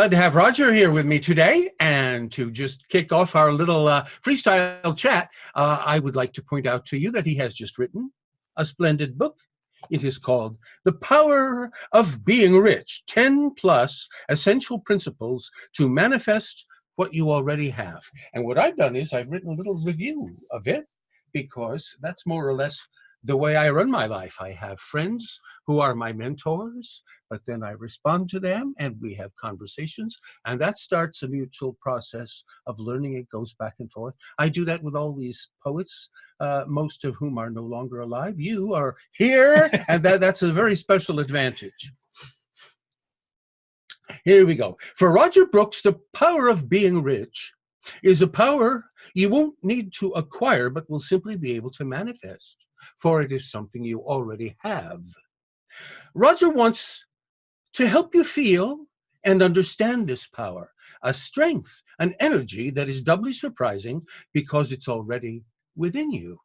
glad to have Roger here with me today. And to just kick off our little freestyle chat, I would like to point out to you that he has just written a splendid book. It is called The Power of Being Rich, 10 plus essential principles to manifest what you already have. And what I've done is I've written a little review of it, because that's more or less the way I run my life. I have friends who are my mentors, but then I respond to them and we have conversations, and that starts a mutual process of learning. It goes back and forth. I do that with all these poets, most of whom are no longer alive. You are here, and that's a very special advantage. Here we go. For Roger Brooks, the power of being rich is a power you won't need to acquire, but will simply be able to manifest, for it is something you already have. Roger wants to help you feel and understand this power, a strength, an energy that is doubly surprising because it's already within you.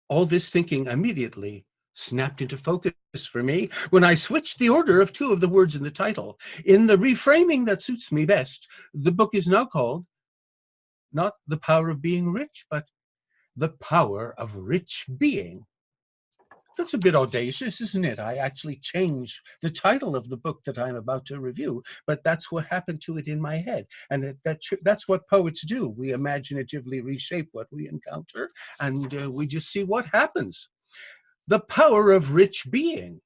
All this thinking immediately snapped into focus for me when I switched the order of two of the words in the title. In the reframing that suits me best, the book is now called not The Power of Being Rich, but The Power of Rich Being. That's a bit audacious, isn't it? I actually changed the title of the book that I'm about to review, but that's what happened to it in my head. And that's what poets do. We imaginatively reshape what we encounter, and we just see what happens. The power of rich being.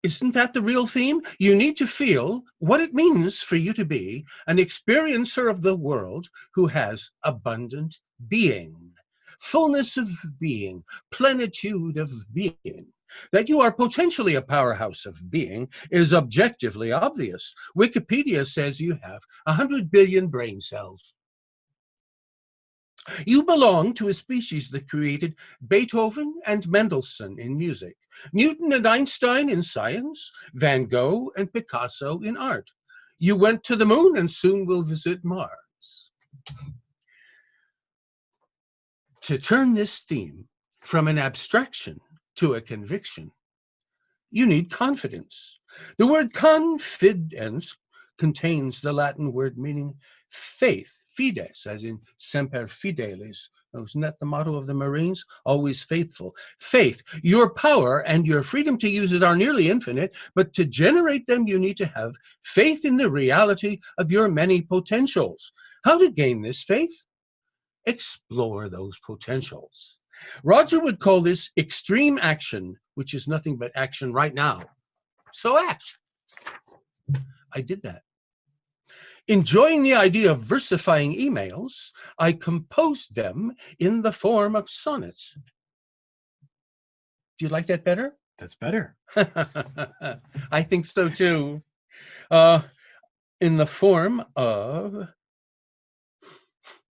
Isn't that the real theme? You need to feel what it means for you to be an experiencer of the world who has abundant being, fullness of being, plenitude of being. That you are potentially a powerhouse of being is objectively obvious. Wikipedia says you have 100 billion brain cells. You belong to a species that created Beethoven and Mendelssohn in music, Newton and Einstein in science, Van Gogh and Picasso in art. You went to the moon and soon will visit Mars. To turn this theme from an abstraction to a conviction, you need confidence. The word confidence contains the Latin word meaning faith. Fides, as in semper fidelis. Isn't that the motto of the Marines? Always faithful. Faith, your power and your freedom to use it are nearly infinite, but to generate them, you need to have faith in the reality of your many potentials. How to gain this faith? Explore those potentials. Roger would call this extreme action, which is nothing but action right now. So act. I did that. Enjoying the idea of versifying emails, I composed them in the form of sonnets. Do you like that better? That's better. I think so too. In the form of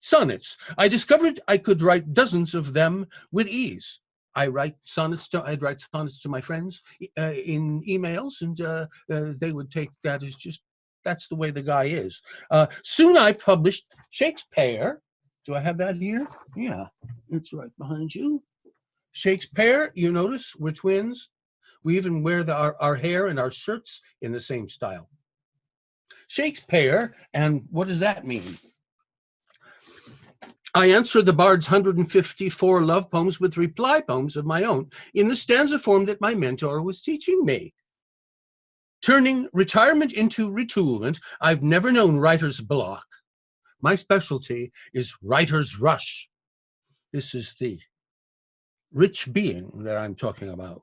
sonnets. I discovered I could write dozens of them with ease. I'd write sonnets to my friends in emails, and they would take that as just, that's the way the guy is. Soon I published Shakespeare. Do I have that here? Yeah, it's right behind you. Shakespeare, you notice we're twins. We even wear our hair and our shirts in the same style. Shakespeare, and what does that mean? I answer the bard's 154 love poems with reply poems of my own in the stanza form that my mentor was teaching me. Turning retirement into retoolement, I've never known writer's block. My specialty is writer's rush. This is the rich being that I'm talking about.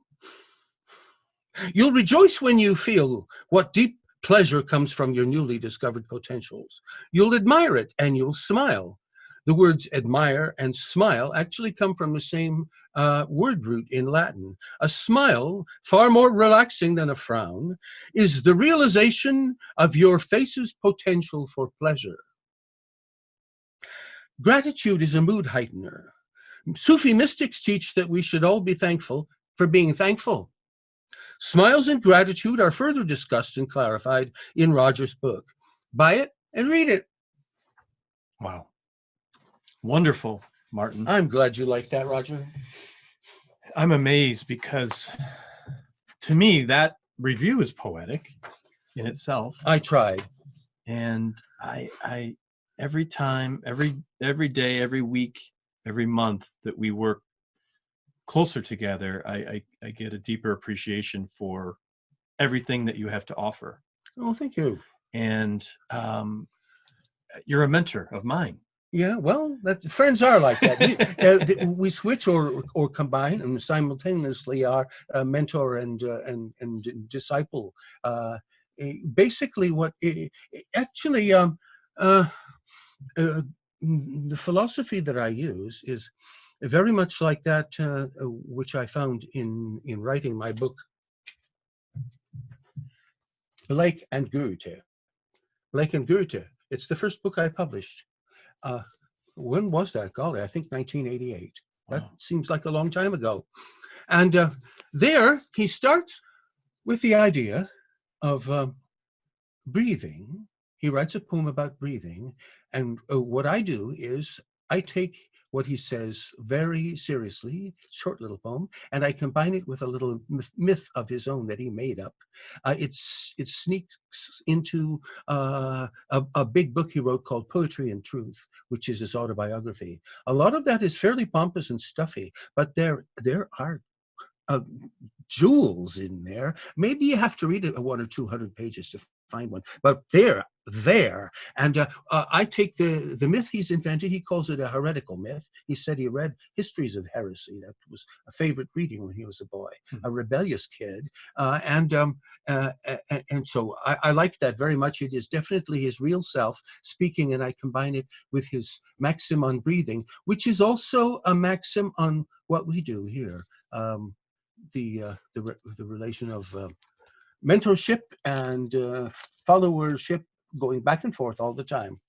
You'll rejoice when you feel what deep pleasure comes from your newly discovered potentials. You'll admire it and you'll smile. The words admire and smile actually come from the same word root in Latin. A smile, far more relaxing than a frown, is the realization of your face's potential for pleasure. Gratitude is a mood heightener. Sufi mystics teach that we should all be thankful for being thankful. Smiles and gratitude are further discussed and clarified in Roger's book. Buy it and read it. Wow. Wonderful, Martin. I'm glad you like that, Roger. I'm amazed because to me, that review is poetic. in itself. I tried. And I every time, every day, every week, every month that we work closer together, I get a deeper appreciation for everything that you have to offer. Oh, thank you. And you're a mentor of mine. Yeah, well, friends are like that. We switch or combine, and simultaneously are mentor and disciple. Basically, actually the philosophy that I use is very much like that, which I found in writing my book, Blake and Goethe. Blake and Goethe. It's the first book I published. When was that? Golly, I think 1988. That Wow. seems like a long time ago. And there he starts with the idea of breathing. He writes a poem about breathing. And what I do is I take what he says very seriously, short little poem, and I combine it with a little myth of his own that he made up. It sneaks into a big book he wrote called Poetry and Truth, which is his autobiography. A lot of that is fairly pompous and stuffy, but there are jewels in there. Maybe you have to read it 100 or 200 pages to find one, but they're there. And I take the myth he's invented. He calls it a heretical myth. He said he read histories of heresy. That was a favorite reading when he was a boy, a rebellious kid. And so I like that very much. It is definitely his real self speaking, and I combine it with his maxim on breathing, which is also a maxim on what we do here. The relation of mentorship and followership, going back and forth all the time.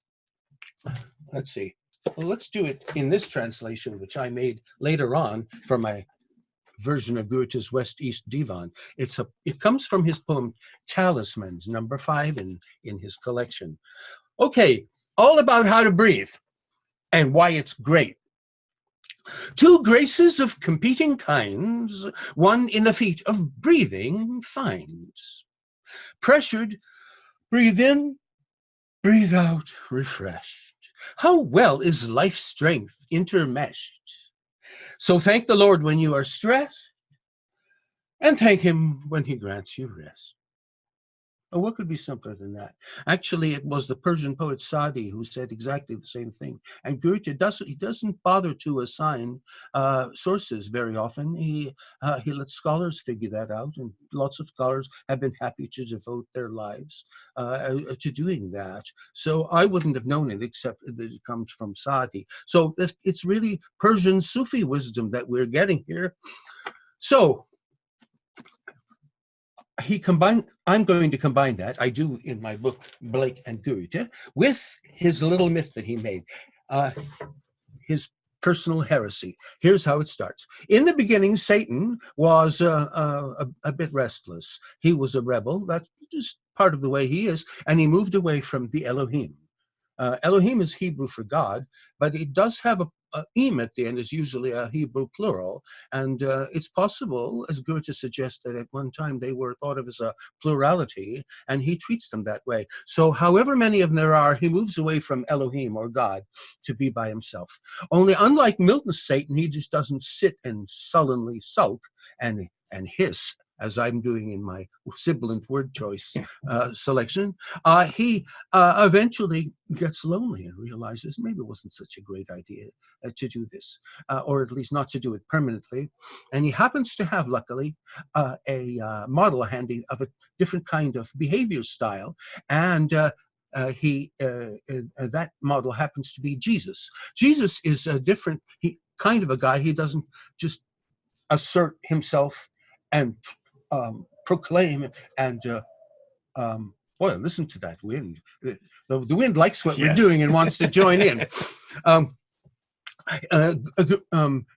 Let's see. Well, let's do it in this translation, which I made later on for my version of Goethe's West-East Divan. It comes from his poem Talismans, number 5 in his collection. Okay, all about how to breathe and why it's great. Two graces of competing kinds, one in the feat of breathing finds. Pressured, breathe in, breathe out, refreshed. How well is life strength intermeshed? So thank the Lord when you are stressed, and thank him when he grants you rest. Oh, what could be simpler than that? Actually, it was the Persian poet Sadi who said exactly the same thing. And Goethe doesn't bother to assign sources very often. He lets scholars figure that out, and lots of scholars have been happy to devote their lives to doing that. So I wouldn't have known it except that it comes from Sadi. So it's really Persian Sufi wisdom that we're getting here. So I'm going to combine that, I do in my book, Blake and Goethe, with his little myth that he made, his personal heresy. Here's how it starts. In the beginning, Satan was a bit restless. He was a rebel. That's just part of the way he is. And he moved away from the Elohim. Elohim is Hebrew for God, but it does have a im at the end, is usually a Hebrew plural. And it's possible, as Goethe suggests, that at one time they were thought of as a plurality, and he treats them that way. So however many of them there are, he moves away from Elohim or God to be by himself. Only unlike Milton's Satan, he just doesn't sit and sullenly sulk and hiss, as I'm doing in my sibilant word choice selection. He eventually gets lonely and realizes maybe it wasn't such a great idea to do this, or at least not to do it permanently. And he happens to have, luckily, a model handy of a different kind of behavior style. And that model happens to be Jesus. Jesus is a different kind of a guy. He doesn't just assert himself and proclaim and boy, listen to that wind. The wind likes what we're doing and wants to join in.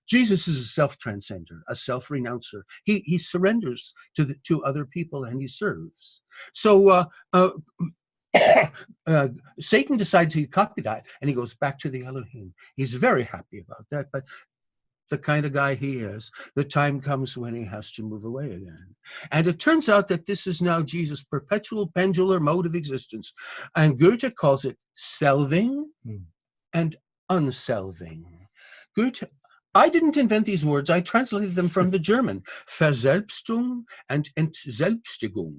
Jesus is a self-transcender, a self-renouncer. He surrenders to other people and he serves. So Satan decides to copy that, and he goes back to the Elohim. He's very happy about that, but the kind of guy he is, the time comes when he has to move away again. And it turns out that this is now Jesus' perpetual pendular mode of existence. And Goethe calls it Selving and Unselving. Goethe, I didn't invent these words. I translated them from the German. Verselbstung and Entselbstigung.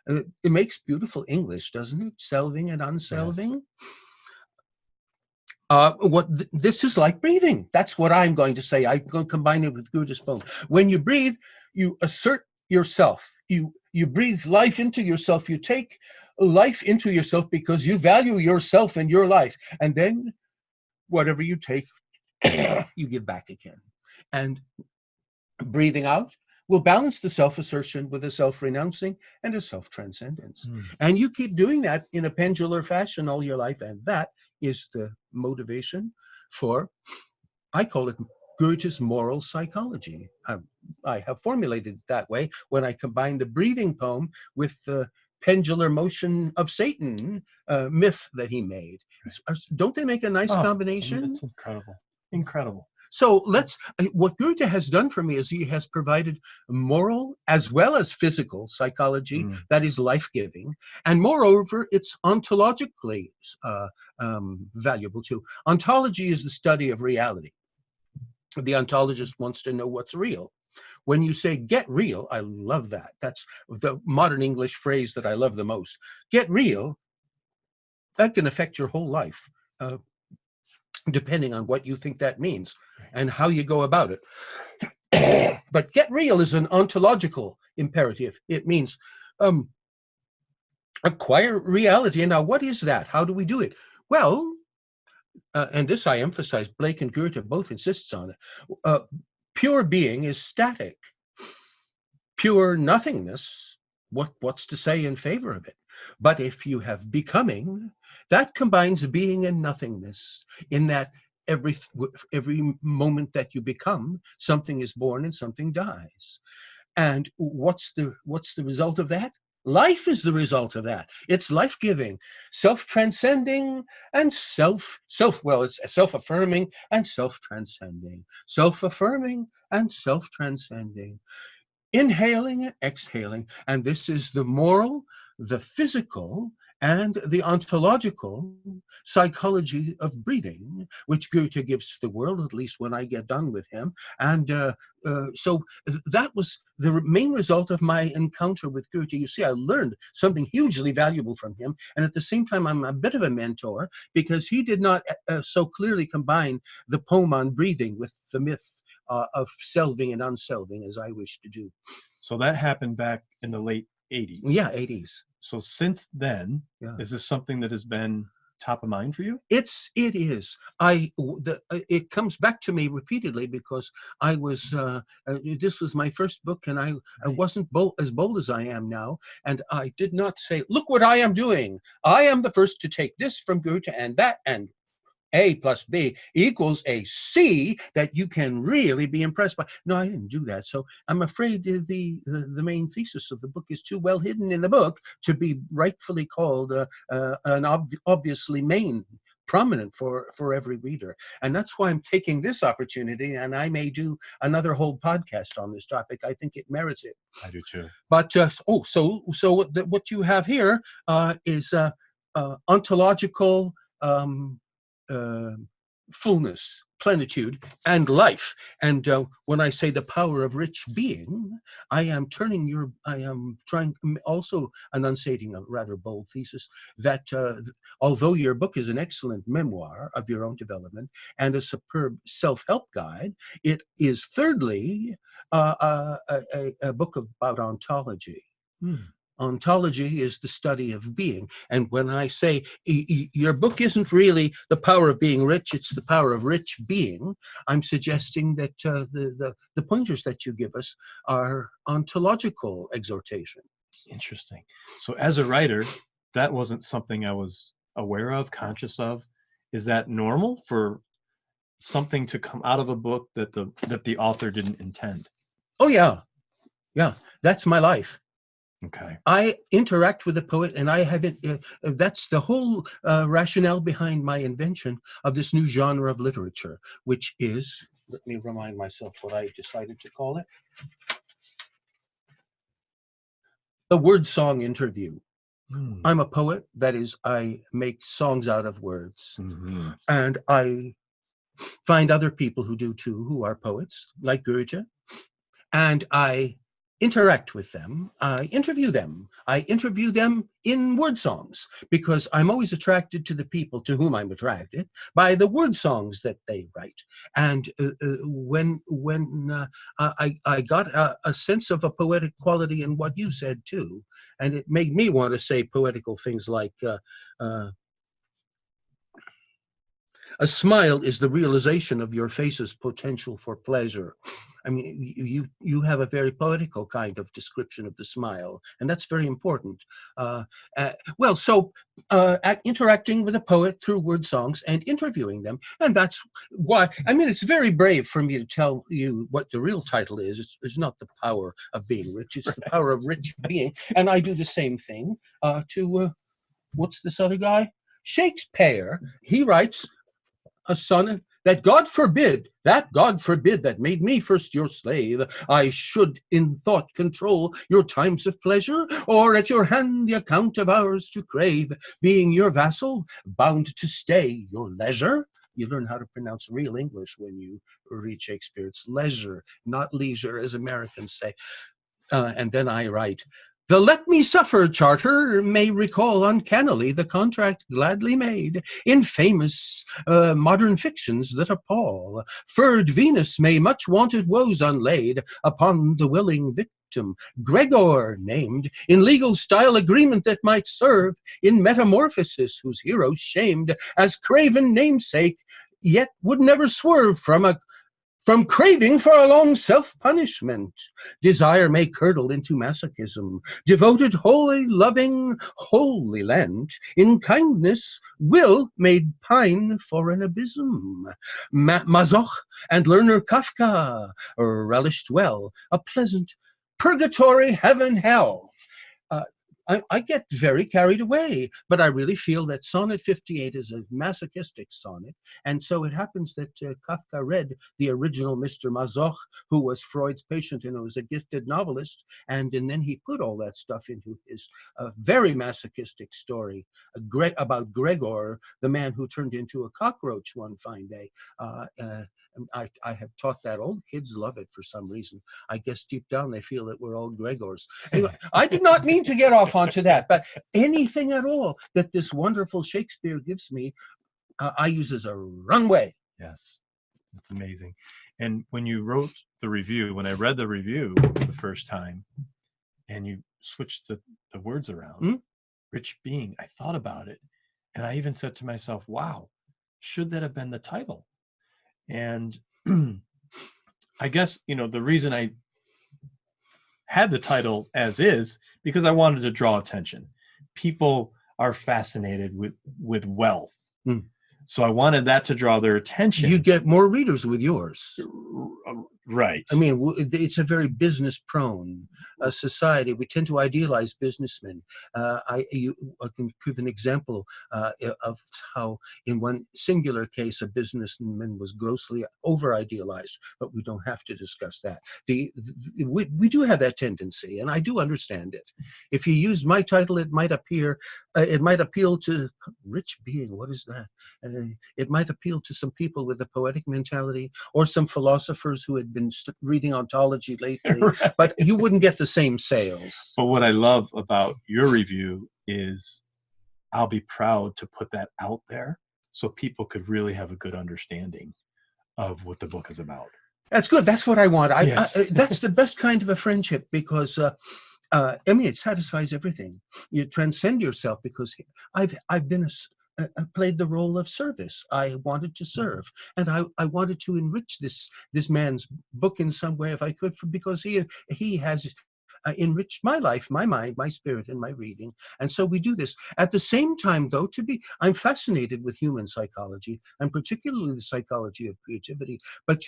It makes beautiful English, doesn't it? Selving and Unselving. Yes. This is like breathing. That's what I'm going to say. I'm going to combine it with Goethe's poem. When you breathe, you assert yourself. You breathe life into yourself. You take life into yourself because you value yourself and your life. And then whatever you take, you give back again. And breathing out will balance the self-assertion with a self-renouncing and a self-transcendence. And you keep doing that in a pendular fashion all your life, and that is the motivation for, I call it Goethe's moral psychology. I have formulated it that way when I combine the breathing poem with the pendular motion of Satan myth that he made. Don't they make a nice combination? It's incredible. Incredible. So what Goethe has done for me is he has provided moral as well as physical psychology that is life-giving. And moreover, it's ontologically valuable too. Ontology is the study of reality. The ontologist wants to know what's real. When you say get real, I love that. That's the modern English phrase that I love the most. Get real, that can affect your whole life. Depending on what you think that means and how you go about it. But get real is an ontological imperative. It means acquire reality. And now what is that? How do we do it? Well, and this I emphasize, Blake and Goethe both insists on it. Pure being is static. Pure nothingness, what's to say in favor of it? But if you have becoming, that combines being and nothingness, in that every moment that you become, something is born and something dies. And what's the result of that? Life is the result of that. It's life-giving, self-transcending, and it's self-affirming and self-transcending. Self-affirming and self-transcending. Inhaling and exhaling. And this is the moral, the physical, and the ontological psychology of breathing, which Goethe gives to the world, at least when I get done with him. And so that was the main result of my encounter with Goethe. You see, I learned something hugely valuable from him. And at the same time, I'm a bit of a mentor, because he did not so clearly combine the poem on breathing with the myth of selving and unselving as I wish to do. So that happened back in the late 80s. Yeah, 80s. So since then, is this something that has been top of mind for you? It is. It comes back to me repeatedly because I was, this was my first book, and I wasn't as bold as I am now. And I did not say, look what I am doing. I am the first to take this from Goethe and that, and A plus B equals a C that you can really be impressed by. No, I didn't do that. So I'm afraid the main thesis of the book is too well hidden in the book to be rightfully called an obviously prominent for every reader. And that's why I'm taking this opportunity, and I may do another whole podcast on this topic. I think it merits it. I do too. But what you have here is ontological fullness, plenitude, and life. And when I say the power of rich being, I am also enunciating a rather bold thesis that although your book is an excellent memoir of your own development and a superb self-help guide, it is thirdly a book about ontology. Ontology is the study of being. And when I say your book isn't really the power of being rich, it's the power of rich being, I'm suggesting that the pointers that you give us are ontological exhortation. Interesting. So as a writer, that wasn't something I was aware of, conscious of. Is that normal for something to come out of a book that the author didn't intend? Oh, yeah. Yeah, that's my life. Okay. I interact with the poet, and I have it. That's the whole rationale behind my invention of this new genre of literature, which is let me remind myself what I decided to call it. The word song interview. I'm a poet. That is, I make songs out of words. And I find other people who do too, who are poets, like Goethe. And I interact with them. I interview them. I interview them in word songs, because I'm always attracted to the people to whom I'm attracted by the word songs that they write. And when I got a sense of a poetic quality in what you said too, and it made me want to say poetical things like, a smile is the realization of your face's potential for pleasure. I mean, you have a very poetical kind of description of the smile, and that's very important. Interacting with a poet through word songs and interviewing them, and that's why, I mean, it's very brave for me to tell you what the real title is. It's not the power of being rich, it's the power of rich being. And I do the same thing to, what's this other guy? Shakespeare. He writes a sonnet that God forbid that made me first your slave, I should in thought control your times of pleasure, or at your hand the account of hours to crave, being your vassal, bound to stay your leisure. You learn how to pronounce real English when you read Shakespeare. It's leisure, not leisure, as Americans say. And then I write, the let me suffer charter may recall uncannily the contract gladly made in famous modern fictions that appall. Furred Venus may much wanted woes unlaid upon the willing victim, Gregor named, in legal style agreement that might serve in metamorphosis, whose heroes shamed as craven namesake, yet would never swerve from craving for a long self-punishment. Desire may curdle into masochism, devoted, holy, loving, wholly lent, in kindness, will made pine for an abysm. Mazoch and learner Kafka relished well a pleasant purgatory, heaven, hell. I get very carried away, but I really feel that Sonnet 58 is a masochistic sonnet. And so it happens that Kafka read the original Mr. Mazoch, who was Freud's patient and was a gifted novelist. And then he put all that stuff into his very masochistic story about Gregor, the man who turned into a cockroach one fine day. I have taught that. All the kids love it for some reason. I guess deep down they feel that we're all Gregors. Anyway, I did not mean to get off onto that, but anything at all that this wonderful Shakespeare gives me, I use as a runway. Yes, that's amazing. And when you wrote the review, when I read the review the first time, and you switched the words around, rich being, I thought about it. And I even said to myself, wow, should that have been the title? And I guess, the reason I had the title as is, because I wanted to draw attention. People are fascinated with wealth. So I wanted that to draw their attention. You get more readers with yours. Right. I mean, it's a very business-prone society. We tend to idealize businessmen. I can give an example of how, in one singular case, a businessman was grossly over-idealized, but we don't have to discuss that. We do have that tendency, and I do understand it. If you use my title, it might appeal to rich being. What is that? It might appeal to some people with a poetic mentality, or some philosophers who had been reading ontology lately, right. But you wouldn't get the same sales. But what I love about your review is I'll be proud to put that out there so people could really have a good understanding of what the book is about. That's good. That's what I want. Yes. That's the best kind of a friendship, because it satisfies everything. You transcend yourself, because I've been played the role of service. I wanted to serve, and I wanted to enrich this man's book in some way if I could, because he has enriched my life, my mind, my spirit, and my reading. And so we do this. At the same time, though, I'm fascinated with human psychology, and particularly the psychology of creativity. But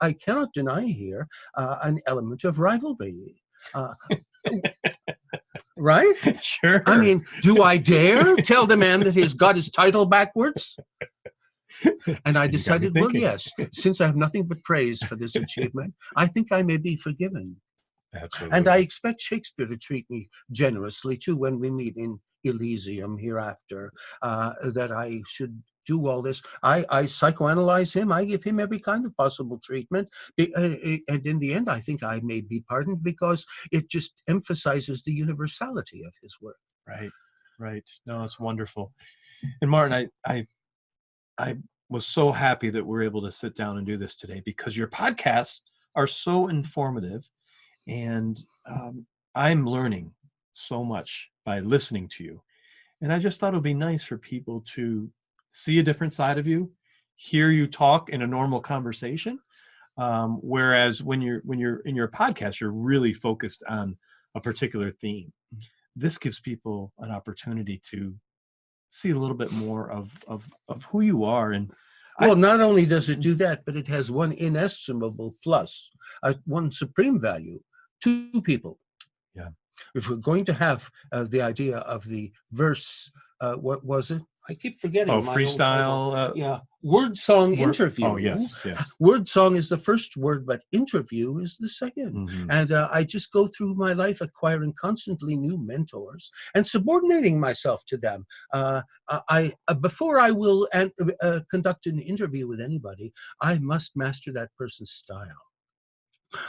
I cannot deny here an element of rivalry. Right? Sure. I mean, do I dare tell the man that he's got his title backwards? And I You got me decided, well, thinking. yes, since I have nothing but praise for this achievement, I think I may be forgiven. And I Absolutely. expect Shakespeare to treat me generously too when we meet in Elysium hereafter, that I should do all this. I psychoanalyze him. I give him every kind of possible treatment. And in the end, I think I may be pardoned because it just emphasizes the universality of his work. Right. Right. No, it's wonderful. And Martin, I was so happy that we're able to sit down and do this today because your podcasts are so informative, and I'm learning so much by listening to you. And I just thought it would be nice for people to see a different side of you, hear you talk in a normal conversation. Whereas when you're in your podcast, you're really focused on a particular theme. This gives people an opportunity to see a little bit more of who you are. And Well, not only does it do that, but it has one inestimable plus, one supreme value: two people. yeah. If we're going to have the idea of the verse, what was it? I keep forgetting Oh, my own title. freestyle. Yeah, word song interview. Oh, yes, yes. Word song is the first word, but interview is the second. Mhm. And I just go through my life acquiring constantly new mentors and subordinating myself to them. Before I will conduct an interview with anybody, I must master that person's style.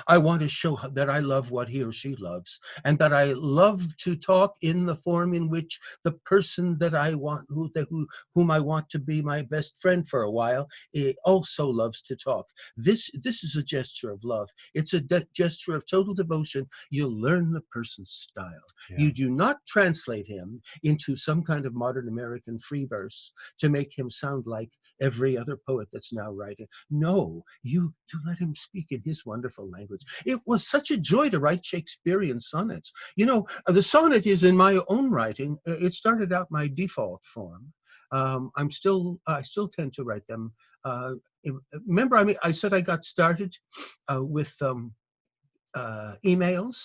I want to show that I love what he or she loves, and that I love to talk in the form in which the person that I want, whom I want to be my best friend for a while, also loves to talk. This is a gesture of love. It's a gesture of total devotion. You learn the person's style. Yeah. You do not translate him into some kind of modern American free verse to make him sound like every other poet that's now writing. No, you let him speak in his wonderful language. It was such a joy to write Shakespearean sonnets. You know, the sonnet is in my own writing. It started out my default form. I still tend to write them. Remember, I said I got started with emails.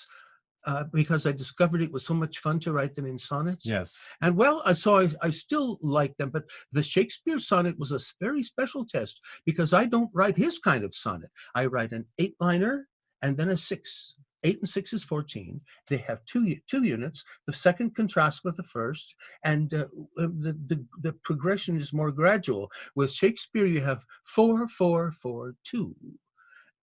Because I discovered it was so much fun to write them in sonnets. Yes. And well, I still like them, but the Shakespeare sonnet was a very special test because I don't write his kind of sonnet. I write an 8-liner and then a 6. 8 and 6 is 14. They have two units. The second contrasts with the first, and the progression is more gradual. With Shakespeare, you have 4, 4, 4, 2.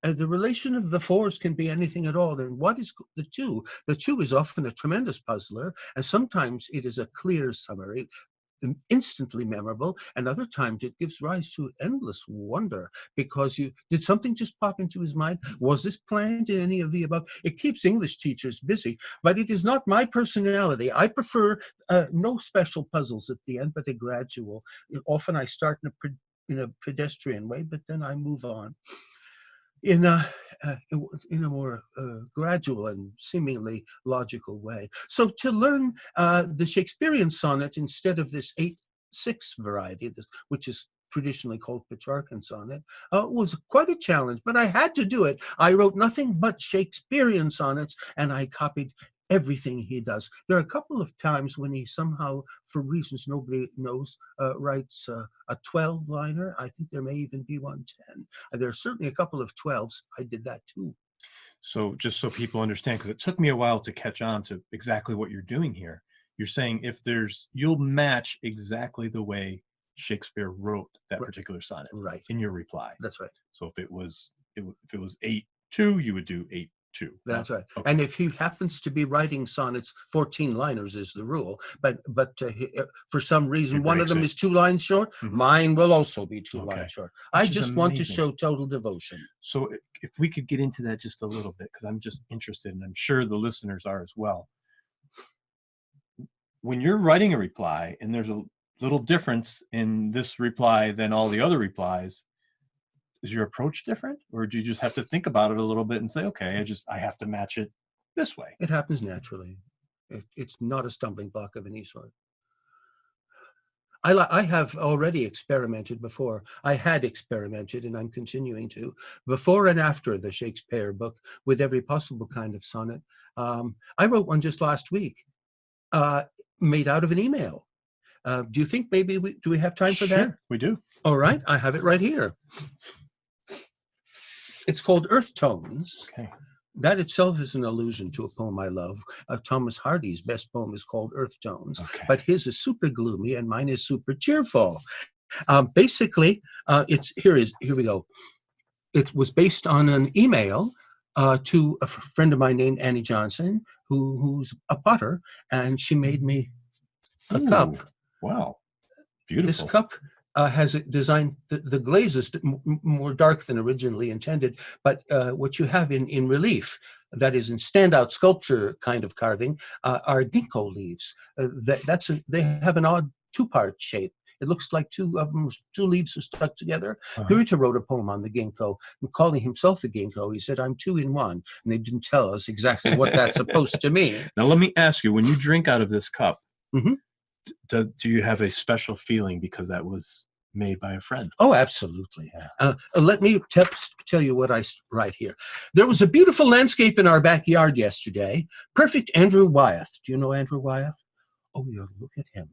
The relation of the fours can be anything at all. And what is the two? The two is often a tremendous puzzler, and sometimes it is a clear summary, instantly memorable, and other times it gives rise to endless wonder because did something just pop into his mind? Was this planned in any of the above? It keeps English teachers busy, but it is not my personality. I prefer no special puzzles at the end, but a gradual. Often I start in a pedestrian way, but then I move on in a more gradual and seemingly logical way. So to learn the Shakespearean sonnet instead of this 8/6 variety, which is traditionally called Petrarchan sonnet, was quite a challenge, but I had to do it. I wrote nothing but Shakespearean sonnets, and I copied everything he does. There are a couple of times when he somehow, for reasons nobody knows, writes a 12-liner. I think there may even be one 10. There are certainly a couple of 12s. I did that too. So just so people understand, because it took me a while to catch on to exactly what you're doing here. You're saying you'll match exactly the way Shakespeare wrote that particular sonnet Right. in your reply. That's right. So if it was 8/2, you would do 8/2. That's right. Okay. And if he happens to be writing sonnets, 14-liners is the rule. But for some reason, one of them is 2 lines short. Mhm. Mine will also be 2 Okay. lines short. Which I is just want to amazing. show total devotion. So if we could get into that just a little bit, because I'm just interested, and I'm sure the listeners are as well. When you're writing a reply and there's a little difference in this reply than all the other replies, is your approach different, or do you just have to think about it a little bit and say, okay, I have to match it this way? It happens naturally. It's not a stumbling block of any sort. I have already experimented before. I had experimented, and I'm continuing to, before and after the Shakespeare book, with every possible kind of sonnet. I wrote one just last week, made out of an email. Do you think maybe do we have time for that? Sure, we do. All right, I have it right here. It's called Earth Tones. Okay. That itself is an allusion to a poem I love. Thomas Hardy's best poem is called Earth Tones, Okay. but his is super gloomy and mine is super cheerful. Basically, here we go. It was based on an email to a friend of mine named Annie Johnson, who's a potter, and she made me a cup. Wow, beautiful. This cup has it designed, the glaze is more dark than originally intended, but what you have in relief, that is in standout sculpture kind of carving, are ginkgo leaves. They have an odd two-part shape. It looks like two leaves are stuck together. Goethe wrote a poem on the ginkgo, and calling himself a ginkgo, he said, "I'm two in one," and they didn't tell us exactly what that's supposed to mean. Now, let me ask you, when you drink out of this cup, Mhm. do you have a special feeling because that was made by a friend? Oh, absolutely. Let me tell you what I write here. There was a beautiful landscape in our backyard yesterday. Perfect Andrew Wyeth. Do you know Andrew Wyeth? Oh, yeah, look at him.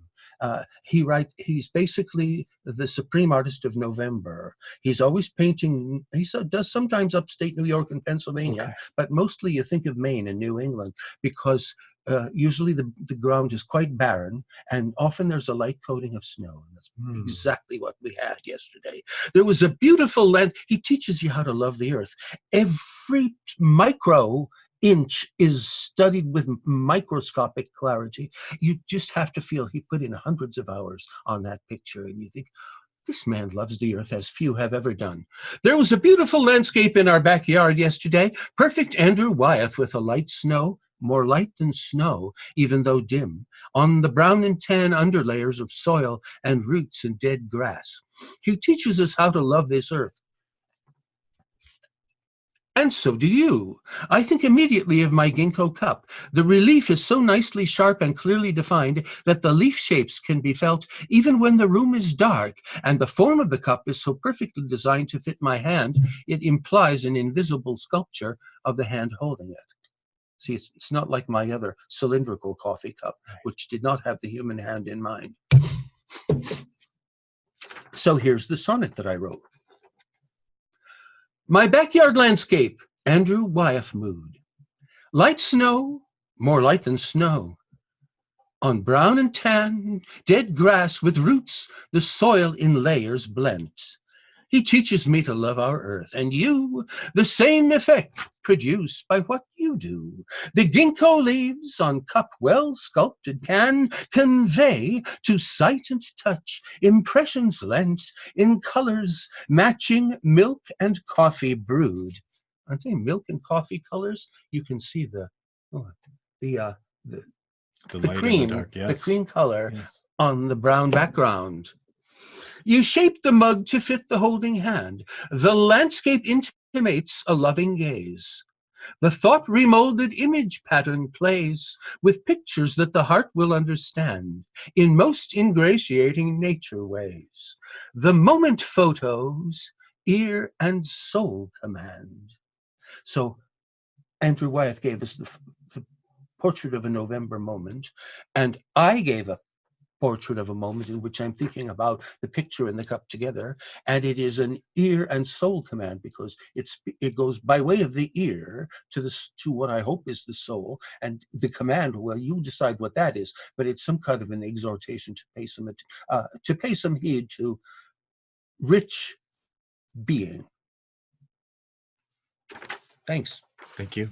He's basically the supreme artist of November. He's always painting. He does sometimes upstate New York and Pennsylvania, Okay. but mostly you think of Maine and New England, because usually the ground is quite barren, and often there's a light coating of snow. And that's exactly what we had yesterday. There was a beautiful land. He teaches you how to love the earth. Every micro inch is studied with microscopic clarity. You just have to feel he put in hundreds of hours on that picture, and you think, this man loves the earth as few have ever done. There was a beautiful landscape in our backyard yesterday. Perfect Andrew Wyeth with a light snow, more light than snow, even though dim, on the brown and tan underlayers of soil and roots and dead grass. He teaches us how to love this earth. And so do you. I think immediately of my ginkgo cup. The relief is so nicely sharp and clearly defined that the leaf shapes can be felt even when the room is dark, and the form of the cup is so perfectly designed to fit my hand, it implies an invisible sculpture of the hand holding it. See, it's not like my other cylindrical coffee cup, which did not have the human hand in mind. So here's the sonnet that I wrote. My backyard landscape, Andrew Wyeth mood. Light snow, more light than snow. On brown and tan, dead grass with roots, the soil in layers blent. He teaches me to love our earth, and you, the same effect produce by what you do. The ginkgo leaves on cup well sculpted can convey to sight and touch impressions lent in colors matching milk and coffee brewed. Aren't they milk and coffee colors? You can see the light cream, in the dark, yes. The cream color Yes. on the brown background. You shape the mug to fit the holding hand. The landscape intimates a loving gaze. The thought remolded image pattern plays with pictures that the heart will understand in most ingratiating nature ways. The moment photos, ear and soul command. So Andrew Wyeth gave us the portrait of a November moment, and I gave a portrait of a moment in which I'm thinking about the picture and the cup together, and it is an ear and soul command, because it goes by way of the ear to what I hope is the soul, and the command, well, you decide what that is, but it's some kind of an exhortation to pay some heed to rich being. Thanks. Thank you.